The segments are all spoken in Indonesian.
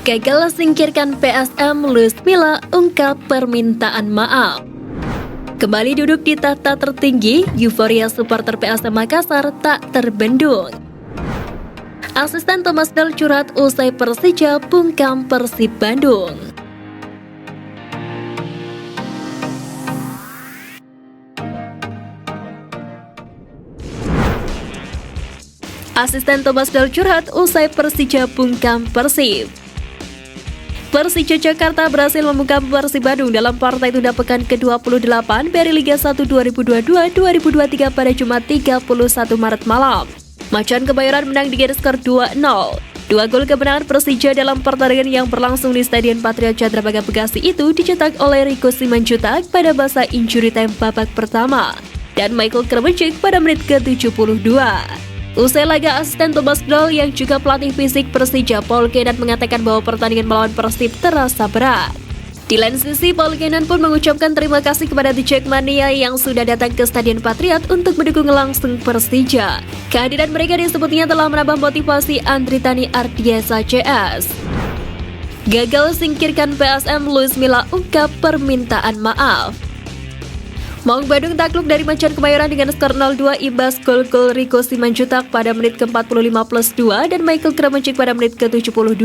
Gagal singkirkan PSM, Luis Milla ungkap permintaan maaf. Kembali duduk di tahta tertinggi, euforia supporter PSM Makassar tak terbendung. Asisten Thomas Doll curhat usai Persija bungkam Persib Bandung. Asisten Thomas Doll curhat usai Persija bungkam Persib. Persija Jakarta berhasil membungkam Persib Bandung dalam partai tunda pekan ke-28 dari Liga 1 2022-2023 pada Jumat 31 Maret malam. Macan Kebayoran menang dengan skor 2-0. Dua gol kemenangan Persija dalam pertandingan yang berlangsung di Stadion Patriot Candrabaga Bekasi itu dicetak oleh Rico Simanjuntak pada masa injury time babak pertama dan Michael Krmenchik pada menit ke-72. Usai laga, asisten Thomas Doll yang juga pelatih fisik Persija, Paul Keenan, mengatakan bahwa pertandingan melawan Persib terasa berat. Di lain sisi, Paul Keenan pun mengucapkan terima kasih kepada The Jackmania yang sudah datang ke Stadion Patriot untuk mendukung langsung Persija. Kehadiran mereka disebutnya telah menambah motivasi Andri Tani Ardiesa CS. Gagal singkirkan PSM, Luis Milla ungkap permintaan maaf. Maung Bandung takluk dari Macan Kebayoran dengan skor 0-2 imbas gol-gol Rico Simanjuntak pada menit ke-45+2 dan Michael Krmenchik pada menit ke-72.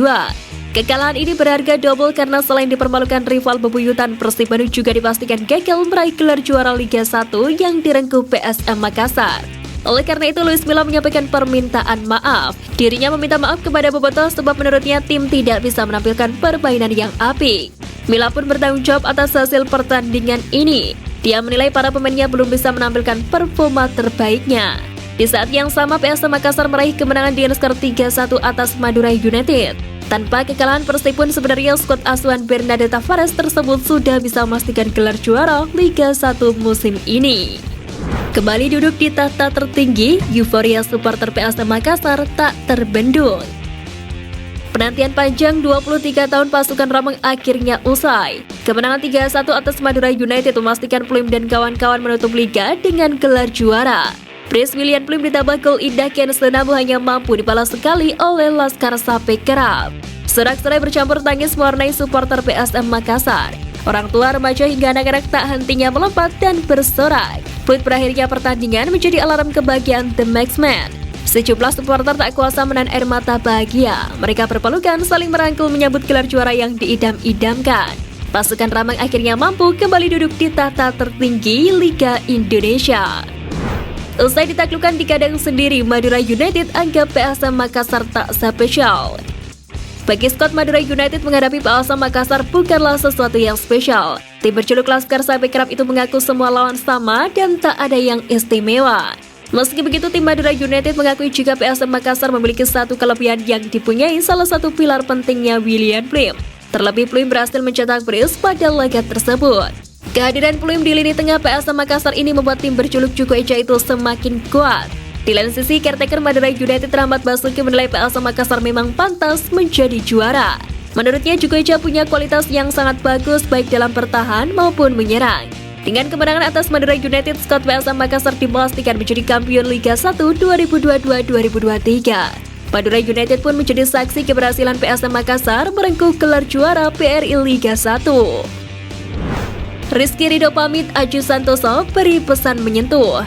Kekalahan ini berharga double karena selain dipermalukan rival bebuyutan, Persib Bandung juga dipastikan gagal meraih gelar juara Liga 1 yang direngkuh PSM Makassar. Oleh karena itu, Luis Milla menyampaikan permintaan maaf. Dirinya meminta maaf kepada bobotoh sebab menurutnya tim tidak bisa menampilkan permainan yang apik. Milla pun bertanggung jawab atas hasil pertandingan ini. Dia menilai para pemainnya belum bisa menampilkan performa terbaiknya. Di saat yang sama, PSM Makassar meraih kemenangan dengan skor 3-1 atas Madura United. Tanpa kekalahan, Persib pun sebenarnya skuad asuhan Bernadetta Fares tersebut sudah bisa memastikan gelar juara Liga 1 musim ini. Kembali duduk di tahta tertinggi, euforia supporter PSM Makassar tak terbendung. Penantian panjang 23 tahun pasukan Rameng akhirnya usai. Kemenangan 3-1 atas Madura United memastikan Pluim dan kawan-kawan menutup liga dengan gelar juara. Prince William Pluim ditambah gol indah Ken Senabu hanya mampu dibalas sekali oleh Laskar Sape Kerap. Sorak-sorai bercampur tangis mewarnai supporter PSM Makassar. Orang tua, remaja hingga anak-anak tak hentinya melompat dan bersorak. Fluid berakhirnya pertandingan menjadi alarm kebahagiaan The Maxman. Sejumlah supporter tak kuasa menahan air mata bahagia. Mereka berpelukan saling merangkul menyambut gelar juara yang diidam-idamkan. Pasukan Rameng akhirnya mampu kembali duduk di tahta tertinggi Liga Indonesia. Usai ditaklukkan di kandang sendiri, Madura United anggap PSM Makassar tak spesial. Bagi skuad Madura United, menghadapi PSM Makassar bukanlah sesuatu yang spesial. Tim berjuluk Laskar Sape Kerap itu mengaku semua lawan sama dan tak ada yang istimewa. Meski begitu, tim Madura United mengakui jika PSM Makassar memiliki satu kelebihan yang dipunyai salah satu pilar pentingnya William Pluim. Terlebih, Pluim berhasil mencetak brace pada laga tersebut. Kehadiran Pluim di lini tengah PSM Makassar ini membuat tim berjuluk Juku Eja itu semakin kuat. Di lain sisi, caretaker Madura United Rahmat Basuki menilai PSM Makassar memang pantas menjadi juara. Menurutnya, Juku Eja punya kualitas yang sangat bagus baik dalam bertahan maupun menyerang. Dengan kemenangan atas Madura United, skuad PSM Makassar dipastikan menjadi kampion Liga 1 2022-2023. Madura United pun menjadi saksi keberhasilan PSM Makassar merengkuh gelar juara PRI Liga 1. Rizky Ridho pamit, Aji Santoso beri pesan menyentuh.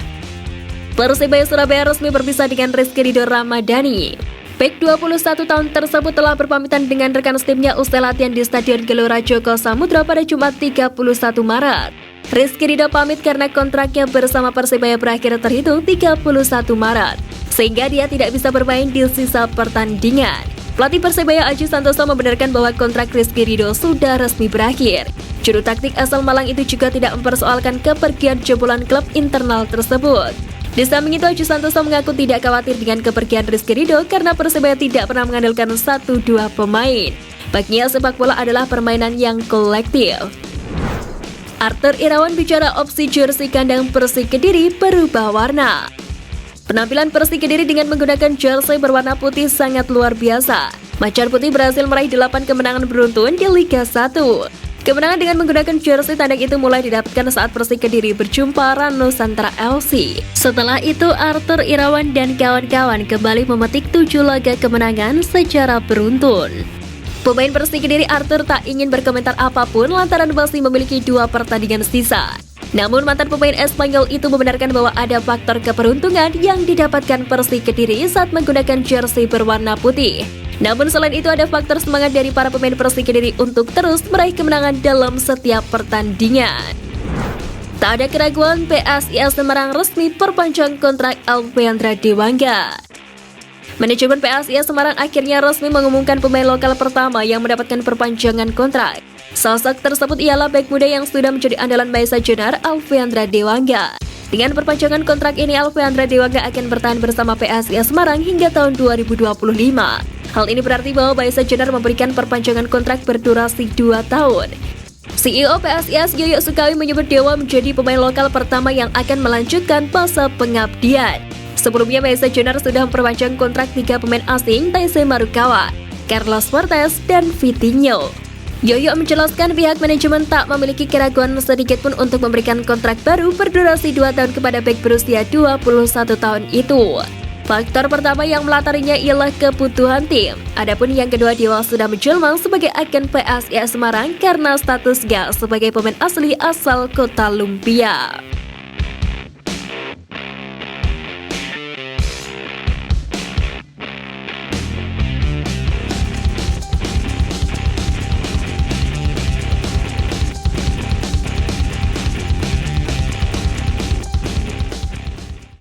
Persebaya Surabaya resmi berpisah dengan Rizky Ridho Ramadhani. Bek 21 tahun tersebut telah berpamitan dengan rekan timnya usai latihan di Stadion Gelora Joko Samudra pada Jumat 31 Maret. Rizky Ridho pamit karena kontraknya bersama Persebaya berakhir terhitung 31 Maret, sehingga dia tidak bisa bermain di sisa pertandingan. Pelatih Persebaya Aji Santoso membenarkan bahwa kontrak Rizky Ridho sudah resmi berakhir. Juru taktik asal Malang itu juga tidak mempersoalkan kepergian jebolan klub internal tersebut. Di samping itu, Aji Santoso mengaku tidak khawatir dengan kepergian Rizky Ridho karena Persebaya tidak pernah mengandalkan 1-2 pemain. Baginya, sepak bola adalah permainan yang kolektif. Arthur Irawan bicara opsi jersey kandang Persik Kediri berubah warna. Penampilan Persik Kediri dengan menggunakan jersey berwarna putih sangat luar biasa. Macan Putih berhasil meraih 8 kemenangan beruntun di Liga 1. Kemenangan dengan menggunakan jersey tandang itu mulai didapatkan saat Persik Kediri berjumpa Nusantara FC. Setelah itu, Arthur Irawan dan kawan-kawan kembali memetik 7 laga kemenangan secara beruntun. Pemain Persik Kediri Arthur tak ingin berkomentar apapun lantaran masih memiliki 2 pertandingan sisa. Namun mantan pemain Espanyol itu membenarkan bahwa ada faktor keberuntungan yang didapatkan Persik Kediri saat menggunakan jersey berwarna putih. Namun selain itu ada faktor semangat dari para pemain Persik Kediri untuk terus meraih kemenangan dalam setiap pertandingan. Tak ada keraguan, PSIS Semarang resmi perpanjang kontrak Alfeandra Dewangga. Manajemen PSIS Semarang akhirnya resmi mengumumkan pemain lokal pertama yang mendapatkan perpanjangan kontrak. Sosok tersebut ialah bek muda yang sudah menjadi andalan Maesa Jenar, Alfeandra Dewangga. Dengan perpanjangan kontrak ini, Alfeandra Dewangga akan bertahan bersama PSIS Semarang hingga tahun 2025. Hal ini berarti bahwa Maesa Jenar memberikan perpanjangan kontrak berdurasi 2 tahun. CEO PSIS Yoyo Sukawi menyebut Dewa menjadi pemain lokal pertama yang akan melanjutkan masa pengabdian. Sebelumnya, Maesa Jenar sudah memperpanjang kontrak 3 pemain asing, Taisei Marukawa, Carlos Fortes, dan Vitinho. Yoyo menjelaskan pihak manajemen tak memiliki keraguan sedikitpun untuk memberikan kontrak baru berdurasi 2 tahun kepada bek berusia 21 tahun itu. Faktor pertama yang melatarinya ialah kebutuhan tim. Adapun yang kedua, Dewa sudah menjelma sebagai agen PSIS Semarang karena statusnya sebagai pemain asli asal Kota Lumpia.